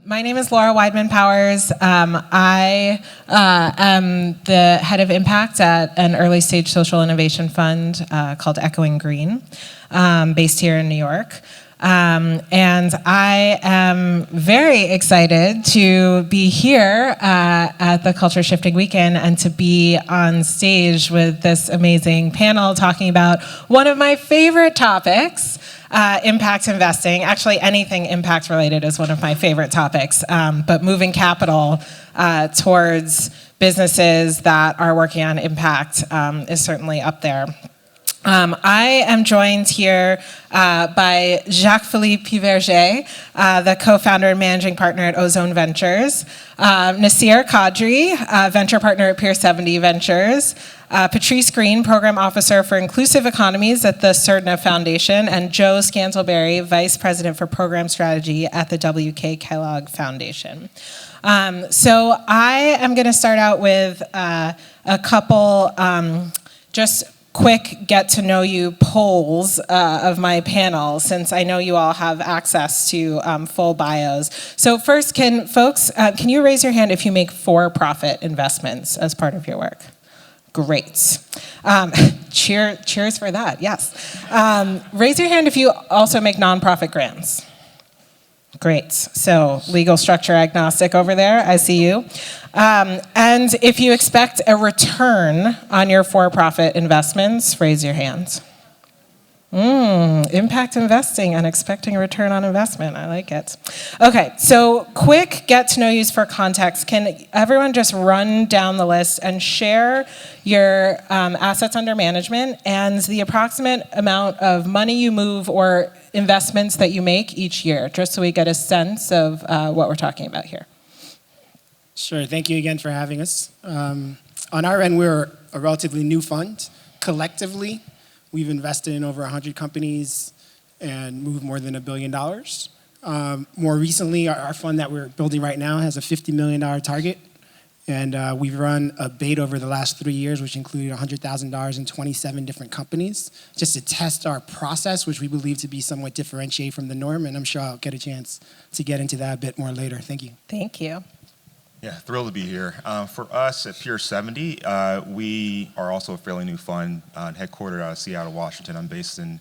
My name is Laura Weidman Powers. I am the head of impact at an early stage social innovation fund called Echoing Green, based here in New York. And I am very excited to be here at the Culture Shifting Weekend and to be on stage with this amazing panel talking about one of my favorite topics, impact investing. Actually, anything impact related is one of my favorite topics, but moving capital towards businesses that are working on impact is certainly up there. I am joined here by Jacques-Philippe Piverger, the co-founder and managing partner at Ozone Ventures, Nasir Qadri, venture partner at Pier 70 Ventures, Patrice Green, program officer for inclusive economies at the Surdna Foundation, and Joe Scantlebury, vice president for program strategy at the W.K. Kellogg Foundation. So I am going to start out with a couple just quick get-to-know-you polls of my panel, since I know you all have access to full bios. So first, can you raise your hand if you make for-profit investments as part of your work? Great. Cheers for that, yes. Raise your hand if you also make nonprofit grants. Great. So legal structure agnostic over there, I see you. And if you expect a return on your for-profit investments, raise your hands. Impact investing and expecting a return on investment. I like it. Okay, so quick get-to-know-yous for context. Can everyone just run down the list and share your assets under management and the approximate amount of money you move or investments that you make each year, just so we get a sense of what we're talking about here? Sure, thank you again for having us. On our end, we're a relatively new fund. Collectively, we've invested in over 100 companies and moved more than $1 billion. More recently, our fund that we're building right now has a $50 million target. And we've run a beta over the last 3 years, which included $100,000 in 27 different companies, just to test our process, which we believe to be somewhat differentiated from the norm. And I'm sure I'll get a chance to get into that a bit more later. Thank you. Thank you. Yeah, thrilled to be here. For us at Pier 70, we are also a fairly new fund, headquartered out of Seattle, Washington. I'm based in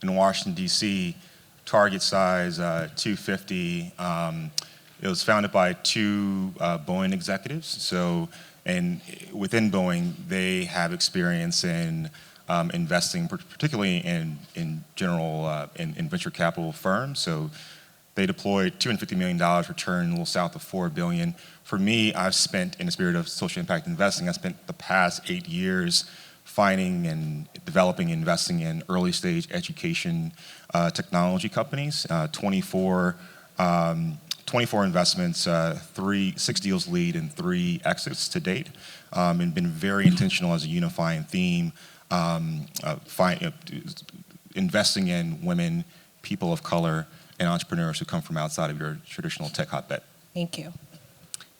Washington, D.C. Target size, 250. It was founded by two Boeing executives. And within Boeing, they have experience in investing, particularly in general in venture capital firms. So they deployed $250 million, returned a little south of $4 billion. For me, I've spent, in the spirit of social impact investing, I spent the past 8 years finding and developing, investing in early stage education technology companies. 24 investments, 6 deals lead and 3 exits to date, and been very intentional as a unifying theme, investing in women, people of color, and entrepreneurs who come from outside of your traditional tech hotbed. Thank you.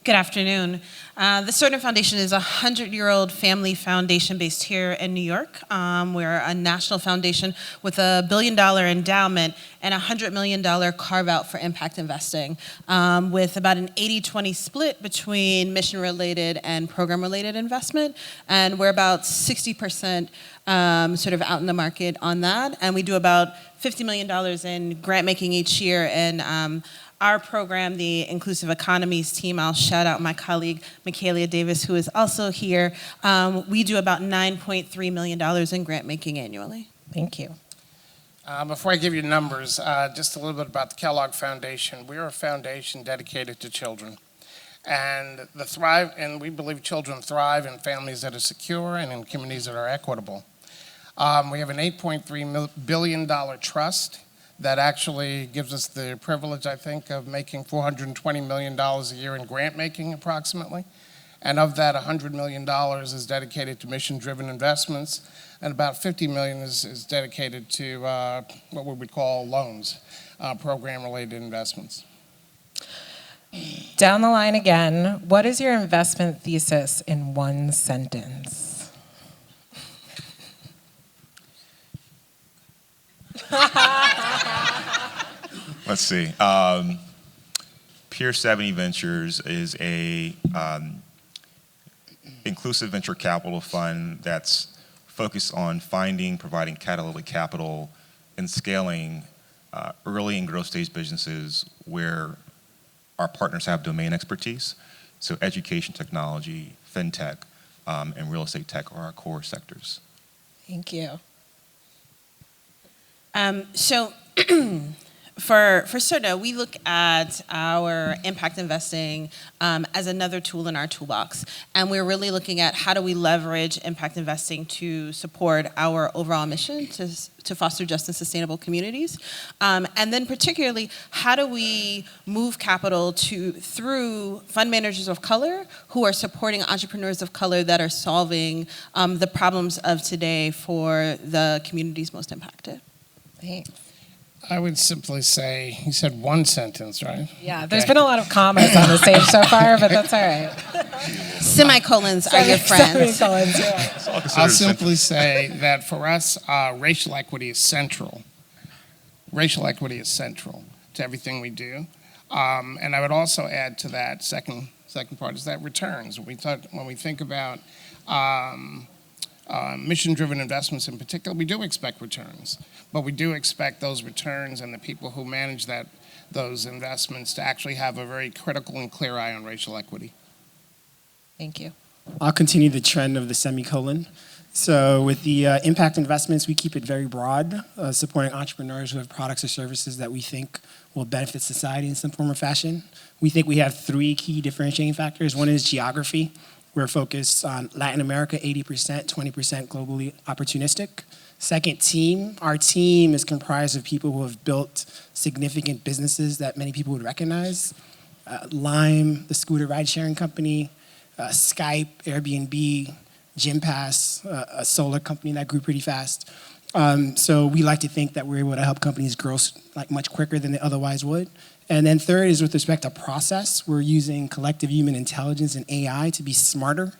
Good afternoon. The Surdna Foundation is a 100-year-old family foundation based here in New York. We're a national foundation with a $1 billion endowment and a $100 million carve-out for impact investing, with about an 80-20 split between mission-related and program-related investment. And we're about 60% sort of out in the market on that. And we do about $50 million in grant making each year. And our program, the Inclusive Economies team, I'll shout out my colleague, Michaela Davis, who is also here. We do about $9.3 million in grant making annually. Thank you. Before I give you numbers, just a little bit about the Kellogg Foundation. We're a foundation dedicated to children. And we believe children thrive in families that are secure and in communities that are equitable. We have an $8.3 billion trust that actually gives us the privilege, I think, of making $420 million a year in grant making approximately. And of that, $100 million is dedicated to mission-driven investments, and about $50 million is dedicated to what we would call loans, program-related investments. Down the line again, what is your investment thesis in one sentence? Let's see. Pier 70 Ventures is a inclusive venture capital fund that's focused on finding, providing catalytic capital, and scaling early and growth stage businesses where our partners have domain expertise. So education technology, fintech, and real estate tech are our core sectors. Thank you. So for Cerna, we look at our impact investing as another tool in our toolbox. And we're really looking at how do we leverage impact investing to support our overall mission to foster just and sustainable communities. And then particularly, how do we move capital through fund managers of color who are supporting entrepreneurs of color that are solving the problems of today for the communities most impacted. Thanks. I would simply say, you said one sentence, right? Yeah, there's been a lot of commas on the stage so far, but that's all right. Semicolons are your friends. Semicolons, yeah. I'll simply say that for us, racial equity is central. Racial equity is central to everything we do. And I would also add to that second part is that returns. When we think about mission-driven investments in particular, we do expect returns, but we do expect those returns and the people who manage those investments to actually have a very critical and clear eye on racial equity. Thank you. I'll continue the trend of the semicolon. So with the impact investments, we keep it very broad, supporting entrepreneurs who have products or services that we think will benefit society in some form or fashion. We think we have 3 key differentiating factors. One is geography. We're focused on Latin America, 80%, 20% globally opportunistic. Second, team. Our team is comprised of people who have built significant businesses that many people would recognize. Lime, the scooter ride-sharing company, Skype, Airbnb, Gympass, a solar company that grew pretty fast. So we like to think that we're able to help companies grow much quicker than they otherwise would. And then third is with respect to process. We're using collective human intelligence and AI to be smarter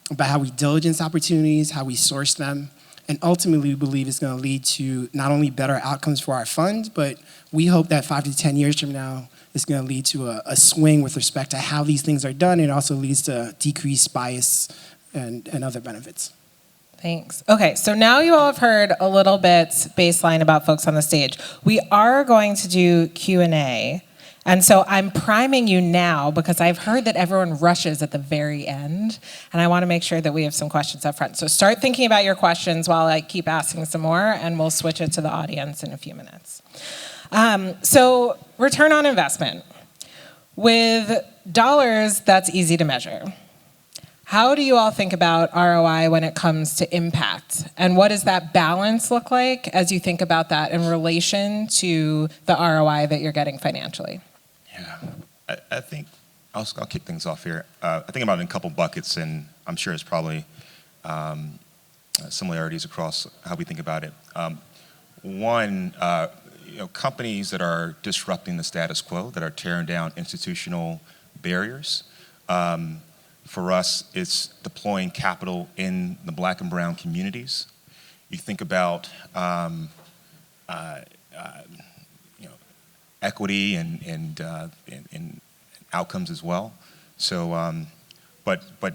about how we diligence opportunities, how we source them, and ultimately we believe it's going to lead to not only better outcomes for our fund, but we hope that 5 to 10 years from now, it's going to lead to a swing with respect to how these things are done. It also leads to decreased bias and other benefits. Thanks. Okay, so now you all have heard a little bit baseline about folks on the stage. We are going to do Q&A. And so I'm priming you now because I've heard that everyone rushes at the very end, and I want to make sure that we have some questions up front. So start thinking about your questions while I keep asking some more, and we'll switch it to the audience in a few minutes. So return on investment. With dollars, that's easy to measure. How do you all think about ROI when it comes to impact? And what does that balance look like as you think about that in relation to the ROI that you're getting financially? Yeah, I think I'll kick things off here. I think about it in a couple buckets, and I'm sure there's probably similarities across how we think about it. One, companies that are disrupting the status quo, that are tearing down institutional barriers. For us, it's deploying capital in the Black and brown communities. You think about equity and outcomes as well. So, but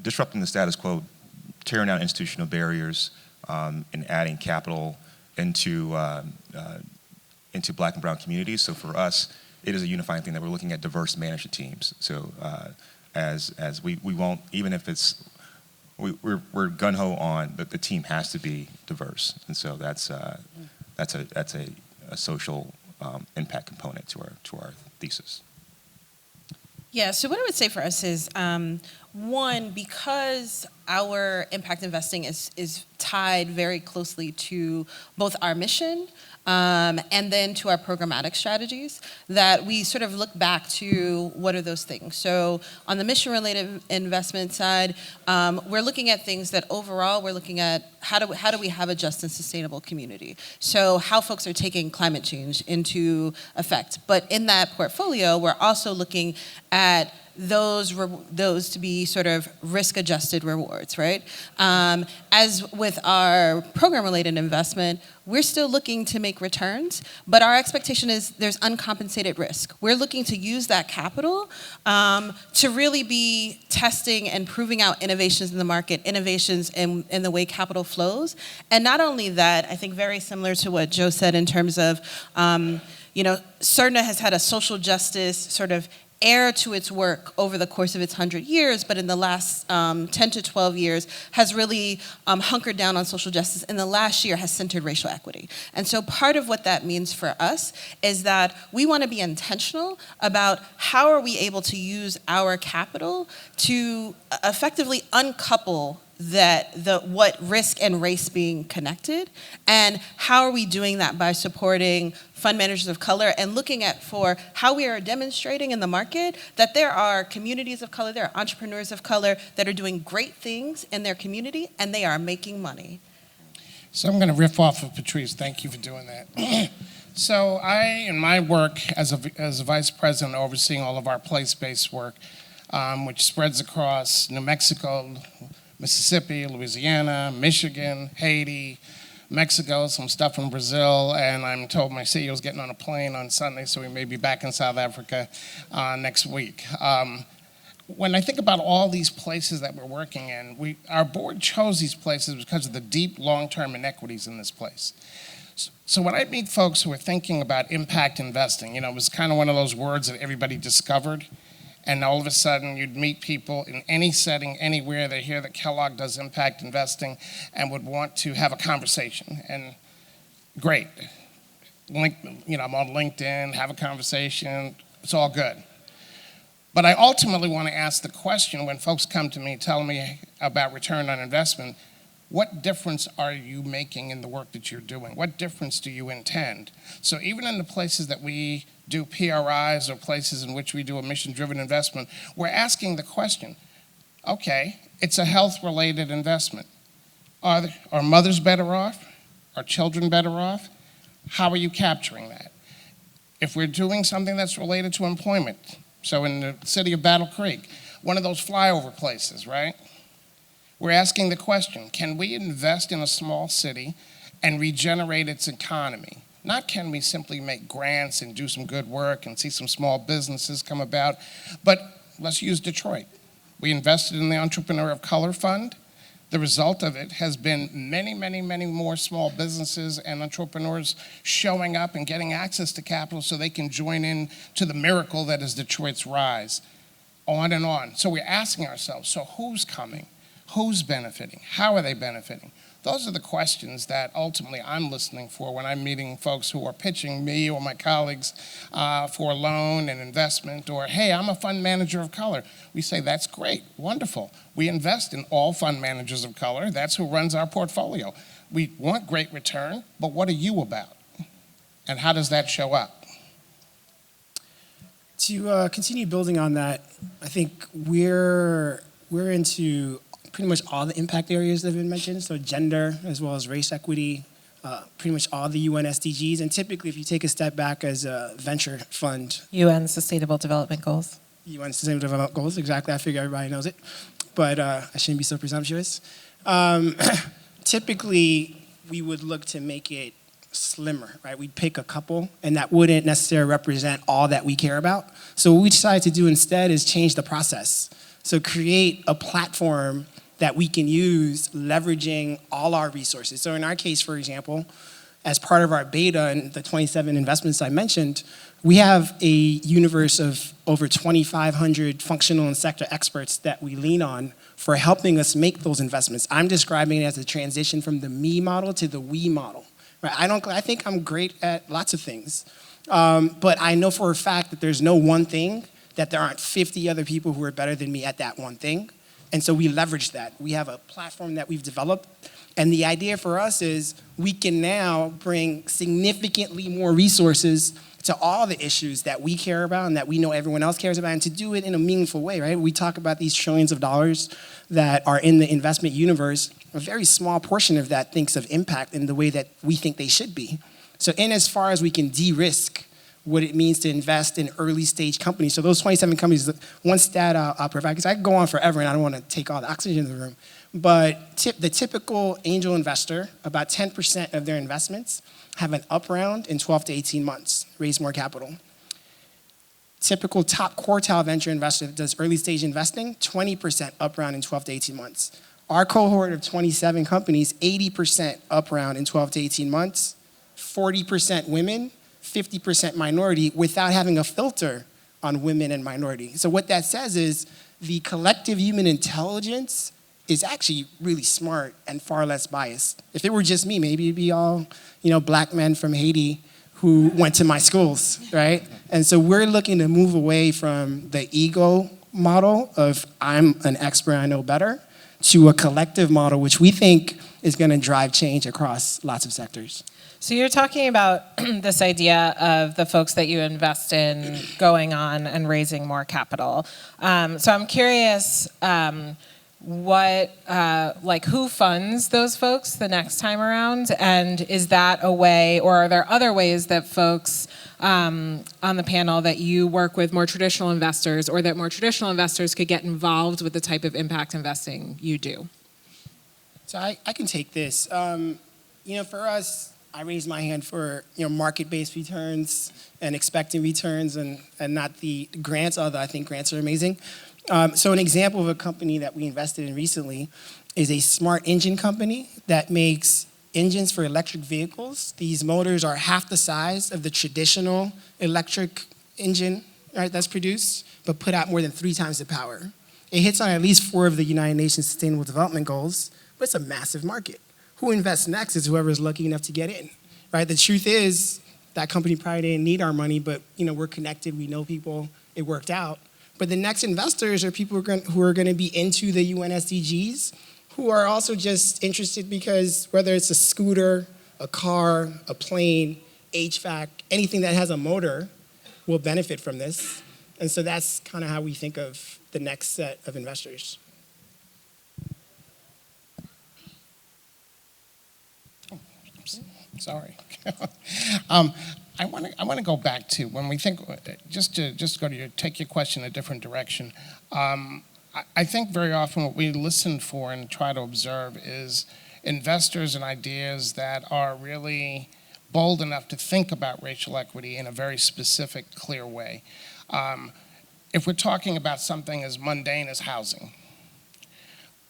disrupting the status quo, tearing down institutional barriers, and adding capital into Black and brown communities. So for us, it is a unifying thing that we're looking at diverse management teams. So as we won't, even if it's we're gun ho on the team has to be diverse, and so that's a social impact component to our thesis. Yeah, so what I would say for us is, one, because our impact investing is tied very closely to both our mission and then to our programmatic strategies, that we sort of look back to what are those things. So on the mission-related investment side, we're looking at things that overall we're looking at how do we have a just and sustainable community. So how folks are taking climate change into effect. But in that portfolio, we're also looking at those to be sort of risk-adjusted rewards, right? As with our program-related investment, we're still looking to make returns, but our expectation is there's uncompensated risk. We're looking to use that capital to really be testing and proving out innovations in the market, innovations in the way capital flows. And not only that, I think very similar to what Joe said in terms of, CERNA has had a social justice sort of air to its work over the course of its 100 years, but in the last 10 to 12 years has really hunkered down on social justice. In the last year has centered racial equity. And so part of what that means for us is that we want to be intentional about how are we able to use our capital to effectively uncouple what risk and race being connected, and how are we doing that by supporting fund managers of color and looking at for how we are demonstrating in the market that there are communities of color, there are entrepreneurs of color that are doing great things in their community and they are making money. So I'm going to riff off of Patrice. Thank you for doing that. So I, in my work as a vice president overseeing all of our place-based work, which spreads across New Mexico, Mississippi, Louisiana, Michigan, Haiti, Mexico, some stuff from Brazil, and I'm told my CEO's getting on a plane on Sunday, so we may be back in South Africa next week. When I think about all these places that we're working in, our board chose these places because of the deep long-term inequities in this place. So when I meet folks who are thinking about impact investing, it was kind of one of those words that everybody discovered. And all of a sudden, you'd meet people in any setting, anywhere, they hear that Kellogg does impact investing and would want to have a conversation. And great. I'm on LinkedIn, have a conversation, it's all good. But I ultimately want to ask the question when folks come to me telling me about return on investment, what difference are you making in the work that you're doing? What difference do you intend? So even in the places that we do PRIs or places in which we do a mission-driven investment, we're asking the question, okay, it's a health-related investment. Are mothers better off? Are children better off? How are you capturing that? If we're doing something that's related to employment, so in the city of Battle Creek, one of those flyover places, right? We're asking the question, can we invest in a small city and regenerate its economy? Not can we simply make grants and do some good work and see some small businesses come about, but let's use Detroit. We invested in the Entrepreneur of Color Fund. The result of it has been many, many, many more small businesses and entrepreneurs showing up and getting access to capital so they can join in to the miracle that is Detroit's rise, on and on. So we're asking ourselves, so who's coming? Who's benefiting? How are they benefiting? Those are the questions that ultimately I'm listening for when I'm meeting folks who are pitching me or my colleagues for a loan and investment, or, hey, I'm a fund manager of color. We say, that's great, wonderful. We invest in all fund managers of color. That's who runs our portfolio. We want great return, but what are you about? And how does that show up? To continue building on that, I think we're into pretty much all the impact areas that have been mentioned, so gender as well as race equity, pretty much all the UN SDGs, and typically if you take a step back as a venture fund. UN Sustainable Development Goals. UN Sustainable Development Goals, exactly, I figure everybody knows it, but I shouldn't be so presumptuous. Typically, we would look to make it slimmer, right? We'd pick a couple, and that wouldn't necessarily represent all that we care about. So what we decided to do instead is change the process. So create a platform that we can use leveraging all our resources. So in our case, for example, as part of our beta and the 27 investments I mentioned, we have a universe of over 2,500 functional and sector experts that we lean on for helping us make those investments. I'm describing it as a transition from the me model to the we model. Right? I think I'm great at lots of things, but I know for a fact that there's no one thing that there aren't 50 other people who are better than me at that one thing. And so we leverage that. We have a platform that we've developed. And the idea for us is we can now bring significantly more resources to all the issues that we care about and that we know everyone else cares about, and to do it in a meaningful way, right? We talk about these trillions of dollars that are in the investment universe. A very small portion of that thinks of impact in the way that we think they should be. So in as far as we can de-risk what it means to invest in early stage companies. So those 27 companies, one stat I'll provide, because I could go on forever and I don't want to take all the oxygen in the room, but the typical angel investor, about 10% of their investments have an up round in 12 to 18 months, raise more capital. Typical top quartile venture investor that does early stage investing, 20% up round in 12 to 18 months. Our cohort of 27 companies, 80% up round in 12 to 18 months, 40% women, 50% minority, without having a filter on women and minority. So what that says is the collective human intelligence is actually really smart and far less biased. If it were just me, maybe it'd be all, black men from Haiti who went to my schools, right? And so we're looking to move away from the ego model of I'm an expert, I know better, to a collective model, which we think is gonna drive change across lots of sectors. So you're talking about this idea of the folks that you invest in going on and raising more capital. So I'm curious, who funds those folks the next time around? And is that a way, or are there other ways that folks on the panel that you work with more traditional investors, or that more traditional investors could get involved with the type of impact investing you do? So I can take this. For us, I raised my hand for market-based returns and expected returns and not the grants, although I think grants are amazing. So an example of a company that we invested in recently is a smart engine company that makes engines for electric vehicles. These motors are half the size of the traditional electric engine, right, that's produced, but put out more than 3 times the power. It hits on at least 4 of the United Nations Sustainable Development Goals, but it's a massive market. Who invests next is whoever is lucky enough to get in, right? The truth is that company probably didn't need our money, but we're connected, we know people, it worked out. But the next investors are people who are going to be into the UN SDGs, who are also just interested because whether it's a scooter, a car, a plane, HVAC, anything that has a motor will benefit from this. And so that's kind of how we think of the next set of investors. Sorry. I want to go back to when we think, just to go to take your question a different direction. I think very often what we listen for and try to observe is investors and ideas that are really bold enough to think about racial equity in a very specific, clear way. If we're talking about something as mundane as housing,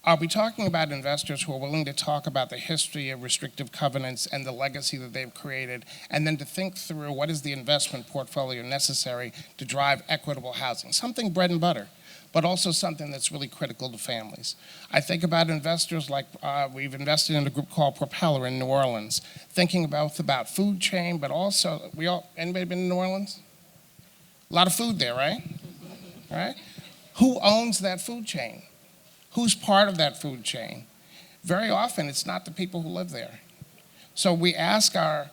are we talking about investors who are willing to talk about the history of restrictive covenants and the legacy that they've created, and then to think through what is the investment portfolio necessary to drive equitable housing? Something bread and butter, but also something that's really critical to families. I think about investors like we've invested in a group called Propeller in New Orleans, thinking about food chain, but also, anybody been to New Orleans? A lot of food there, right? Right? Who owns that food chain? Who's part of that food chain? Very often, it's not the people who live there. So we ask our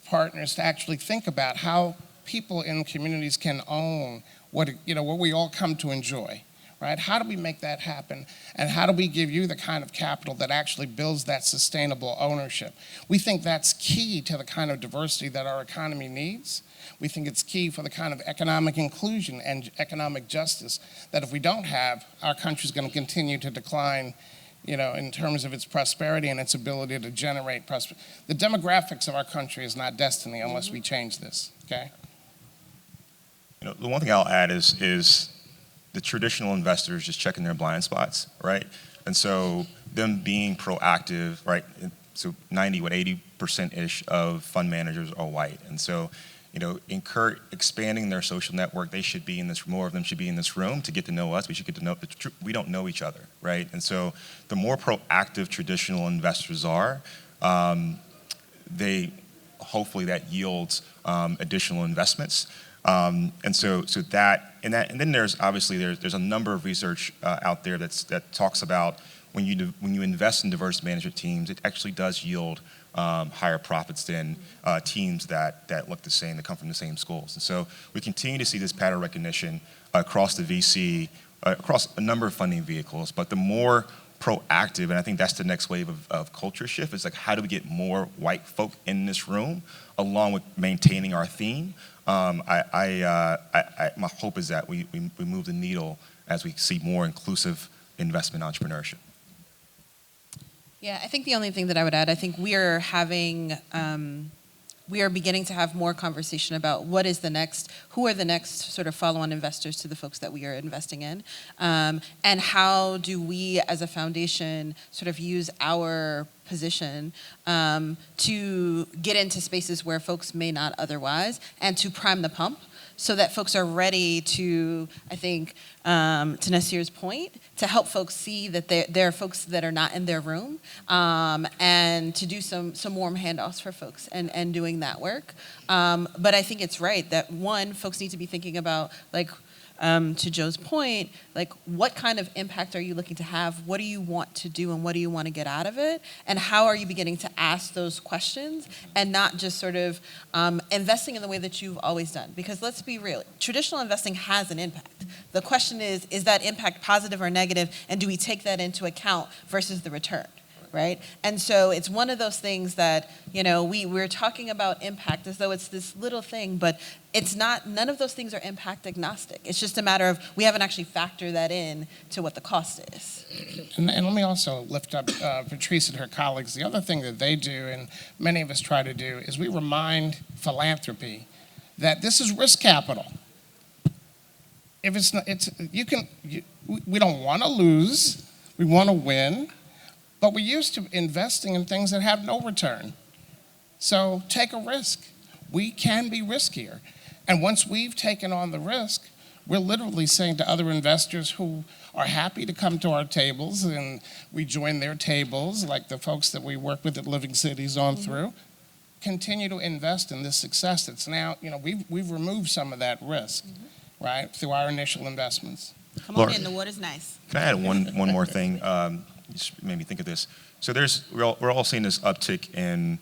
partners to actually think about how people in communities can own what we all come to enjoy, right? How do we make that happen? And how do we give you the kind of capital that actually builds that sustainable ownership? We think that's key to the kind of diversity that our economy needs. We think it's key for the kind of economic inclusion and economic justice that if we don't have, our country's going to continue to decline, in terms of its prosperity and its ability to generate prosperity. The demographics of our country is not destiny unless we change this, okay? The one thing I'll add is the traditional investors just checking their blind spots, right? And so them being proactive, right? So 80%-ish of fund managers are white. And so expanding their social network. They should be in this. More of them should be in this room to get to know us. We should get to know. We don't know each other, right? And so, the more proactive traditional investors are, hopefully that yields additional investments. And then there's a number of research out there that talks about when you invest in diverse management teams, it actually does yield higher profits than teams that look the same, that come from the same schools. And so we continue to see this pattern recognition across the VC, across a number of funding vehicles, but the more proactive, and I think that's the next wave of culture shift. It's like, how do we get more white folk in this room, along with maintaining our theme? My hope is that we move the needle as we see more inclusive investment entrepreneurship. Yeah, I think the only thing that I would add, I think we are beginning to have more conversation about who are the next sort of follow-on investors to the folks that we are investing in, and how do we as a foundation sort of use our position to get into spaces where folks may not otherwise, and to prime the pump so that folks are ready to, I think, to Nasir's point, to help folks see that there are folks that are not in their room, and to do some warm handoffs for folks and doing that work. But I think it's right that, one, folks need to be thinking about, like, to Joe's point, like, what kind of impact are you looking to have? What do you want to do, and what do you want to get out of it? And how are you beginning to ask those questions, and not just sort of investing in the way that you've always done? Because let's be real, traditional investing has an impact. The question is that impact positive or negative, and do we take that into account versus the return? Right? And so it's one of those things that, we're talking about impact as though it's this little thing, but it's not. None of those things are impact agnostic. It's just a matter of we haven't actually factored that in to what the cost is. And let me also lift up Patrice and her colleagues. The other thing that they do, and many of us try to do, is we remind philanthropy that this is risk capital. If it's not, we don't want to lose, we want to win. But we're used to investing in things that have no return. So take a risk. We can be riskier. And once we've taken on the risk, we're literally saying to other investors who are happy to come to our tables, and we join their tables, like the folks that we work with at Living Cities on through, continue to invest in this success that's now, we've removed some of that risk, right, through our initial investments. Come on in, the water's nice. Can I add one more thing? Just made me think of this. So we're all seeing this uptick in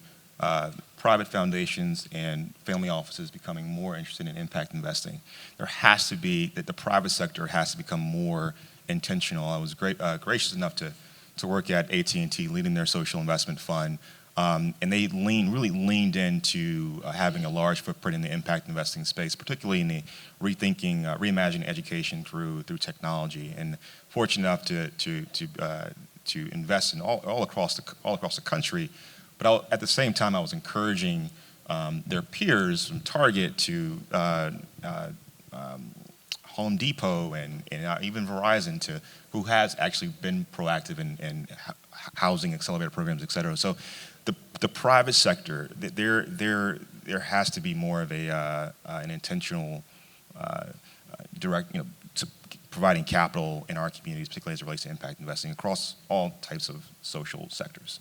private foundations and family offices becoming more interested in impact investing. There has to be, that the private sector has to become more intentional. I was gracious enough to work at AT&T leading their social investment fund, and they really leaned into having a large footprint in the impact investing space, particularly in the reimagining education through technology. And fortunate enough to invest in all across the country, but at the same time I was encouraging their peers from Target to Home Depot and even Verizon who has actually been proactive in housing accelerator programs, et cetera. So the private sector, there has to be more of an intentional direct, providing capital in our communities, particularly as it relates to impact investing across all types of social sectors.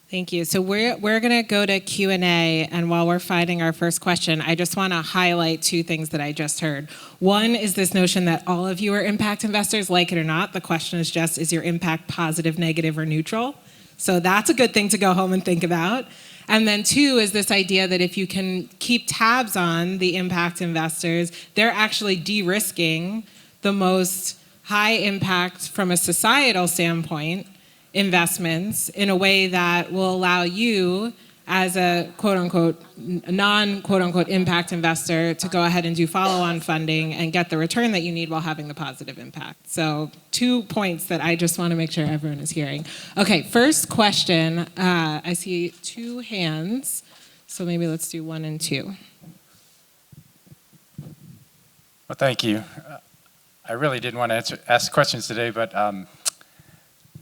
Thank you. So we're going to go to Q&A, and while we're finding our first question, I just want to highlight two things that I just heard. One is this notion that all of you are impact investors, like it or not. The question is just, is your impact positive, negative, or neutral? So that's a good thing to go home and think about. And then two is this idea that if you can keep tabs on the impact investors, they're actually de-risking the most high impact from a societal standpoint investments in a way that will allow you as a quote-unquote non-quote-unquote impact investor to go ahead and do follow-on funding and get the return that you need while having the positive impact. So 2 points that I just want to make sure everyone is hearing. Okay, first question. I see 2 hands, so maybe let's do 1 and 2. Well, thank you. I really didn't want to ask questions today, but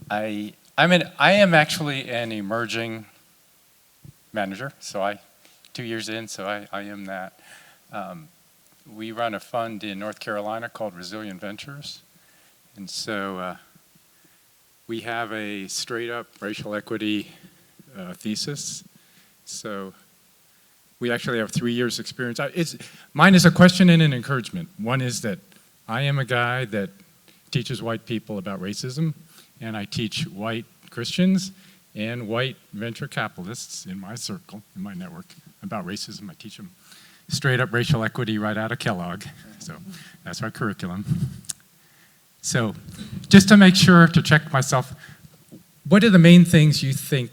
I am actually an emerging manager, so 2 years in, so I am that. We run a fund in North Carolina called Resilient Ventures, and so we have a straight up racial equity thesis. So we actually have 3 years experience. Mine is a question and an encouragement. One is that I am a guy that teaches white people about racism, and I teach white Christians and white venture capitalists in my circle, in my network, about racism. I teach them straight up racial equity right out of Kellogg. So that's our curriculum. So just to make sure to check myself, what are the main things you think,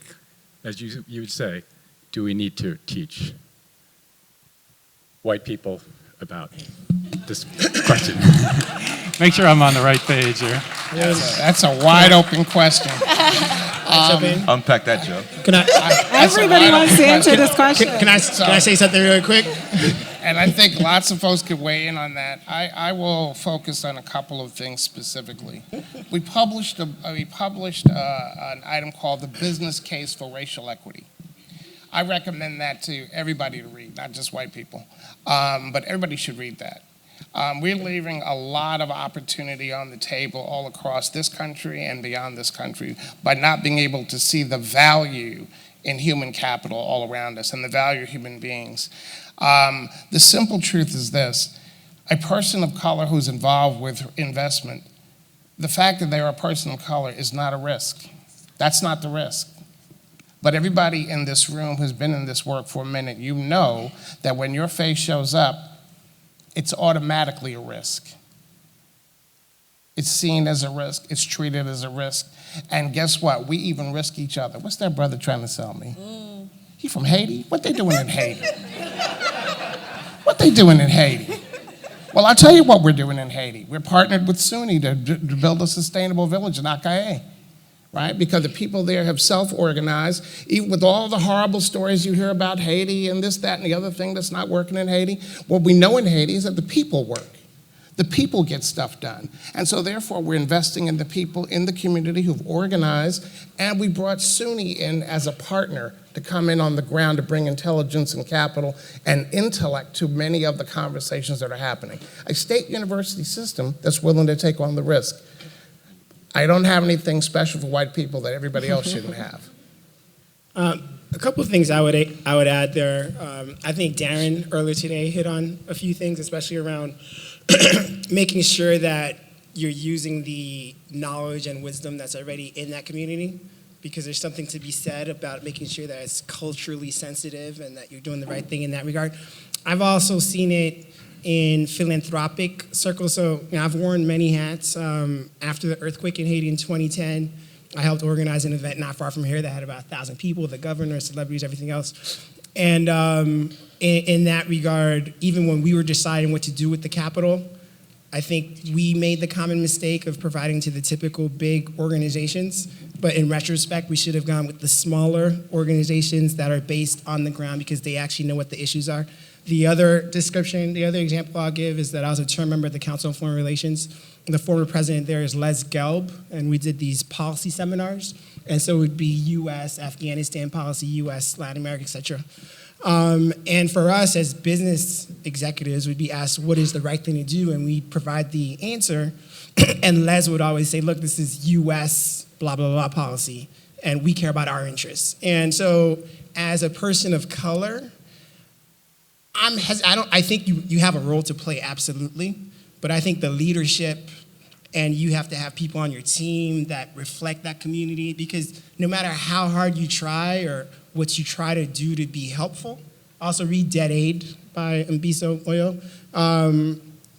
as you would say, do we need to teach white people about this question? Make sure I'm on the right page here. That's a wide open question. Unpack that, Joe. Everybody wants to answer this question. Can I say something really quick? And I think lots of folks could weigh in on that. I will focus on a couple of things specifically. We published an item called the Business Case for Racial Equity. I recommend that to everybody to read, not just white people, but everybody should read that. We're leaving a lot of opportunity on the table all across this country and beyond this country by not being able to see the value in human capital all around us and the value of human beings. The simple truth is this: a person of color who's involved with investment, the fact that they're a person of color is not a risk. That's not the risk. But everybody in this room who's been in this work for a minute, you know that when your face shows up, it's automatically a risk. It's seen as a risk. It's treated as a risk. And guess what? We even risk each other. What's that brother trying to sell me? He from Haiti? What they doing in Haiti? What they doing in Haiti? Well, I'll tell you what we're doing in Haiti. We're partnered with SUNY to build a sustainable village in Akaye, right? Because the people there have self-organized. Even with all the horrible stories you hear about Haiti and this, that, and the other thing that's not working in Haiti, what we know in Haiti is that the people work. The people get stuff done. And so therefore, we're investing in the people in the community who've organized, and we brought SUNY in as a partner to come in on the ground to bring intelligence and capital and intellect to many of the conversations that are happening. A state university system that's willing to take on the risk. I don't have anything special for white people that everybody else shouldn't have. A couple of things I would add there. I think Darren earlier today hit on a few things, especially around making sure that you're using the knowledge and wisdom that's already in that community, because there's something to be said about making sure that it's culturally sensitive and that you're doing the right thing in that regard. I've also seen it in philanthropic circles. So I've worn many hats. After the earthquake in Haiti in 2010, I helped organize an event not far from here that had about 1,000 people, the governor, celebrities, everything else. And in that regard, even when we were deciding what to do with the capital, I think we made the common mistake of providing to the typical big organizations. But in retrospect, we should have gone with the smaller organizations that are based on the ground because they actually know what the issues are. The other example I'll give is that I was a term member of the Council on Foreign Relations. The former president there is Les Gelb, and we did these policy seminars. And so it would be U.S., Afghanistan policy, U.S., Latin America, et cetera. And for us as business executives, we'd be asked, what is the right thing to do? And we'd provide the answer. And Les would always say, look, this is U.S., blah, blah, blah policy, and we care about our interests. And so as a person of color, I think you have a role to play, absolutely. But I think the leadership, and you have to have people on your team that reflect that community, because no matter how hard you try or what you try to do to be helpful, also read Dead Aid by Mbiso Oyo.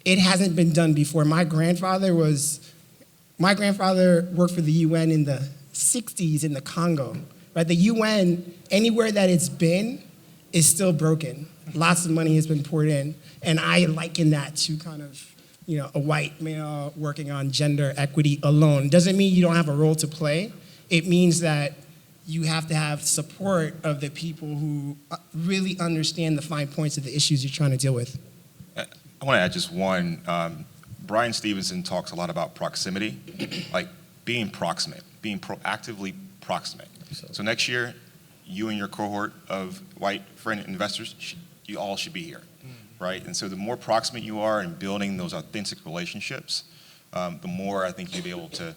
It hasn't been done before. My grandfather worked for the UN in the 60s in the Congo. Right? The UN, anywhere that it's been, is still broken. Lots of money has been poured in, and I liken that to kind of, a white male working on gender equity alone. Doesn't mean you don't have a role to play. It means that you have to have support of the people who really understand the fine points of the issues you're trying to deal with. I want to add just one. Brian Stevenson talks a lot about proximity, like being proximate, being proactively proximate. So next year, you and your cohort of white friend investors, you all should be here, right? And so the more proximate you are in building those authentic relationships, the more I think you'll be able to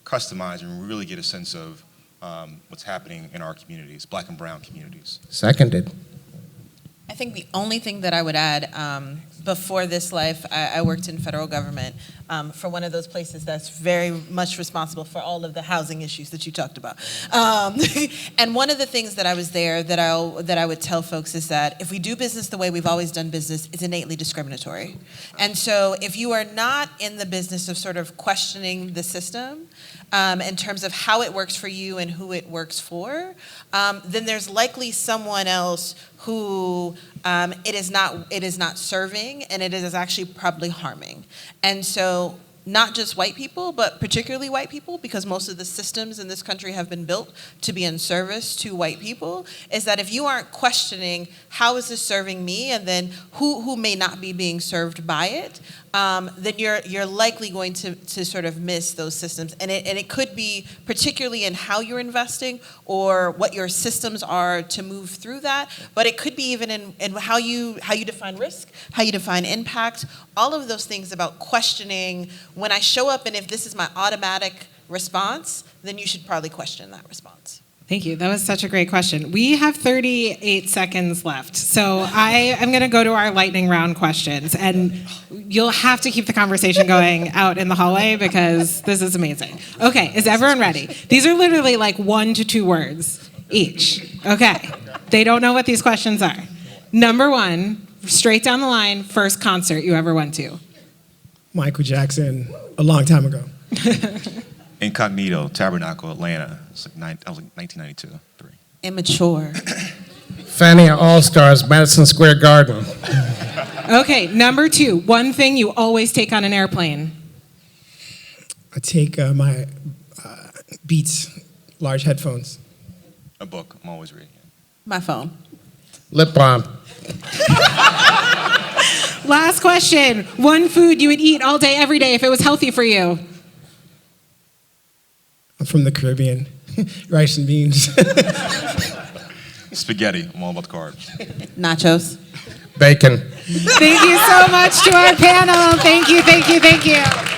customize and really get a sense of what's happening in our communities, Black and brown communities. Seconded. I think the only thing that I would add, before this life, I worked in federal government for one of those places that's very much responsible for all of the housing issues that you talked about. And one of the things that I was there that I would tell folks is that if we do business the way we've always done business, it's innately discriminatory. And so if you are not in the business of sort of questioning the system, in terms of how it works for you and who it works for, then there's likely someone else who it is not serving, and it is actually probably harming. And so not just white people, but particularly white people, because most of the systems in this country have been built to be in service to white people, is that if you aren't questioning how is this serving me, and then who may not be being served by it, then you're likely going to sort of miss those systems. And it could be particularly in how you're investing or what your systems are to move through that, but it could be even in how you define risk, how you define impact, all of those things about questioning when I show up, and if this is my automatic response, then you should probably question that response. Thank you. That was such a great question. We have 38 seconds left. So I am going to go to our lightning round questions. And you'll have to keep the conversation going out in the hallway because this is amazing. Okay, is everyone ready? These are literally like 1 to 2 words each. Okay. They don't know what these questions are. Number 1, straight down the line, first concert you ever went to. Michael Jackson, a long time ago. Incognito, Tabernacle, Atlanta. I was like 1992, 3. Immature. Fania All-Stars, Madison Square Garden. Okay, number 2, one thing you always take on an airplane. I take my Beats large headphones. A book. I'm always reading it. My phone. Lip balm. Last question. One food you would eat all day, every day if it was healthy for you. I'm from the Caribbean. Rice and beans. Spaghetti. I'm all about the carbs. Nachos. Bacon. Thank you so much to our panel. Thank you, thank you, thank you.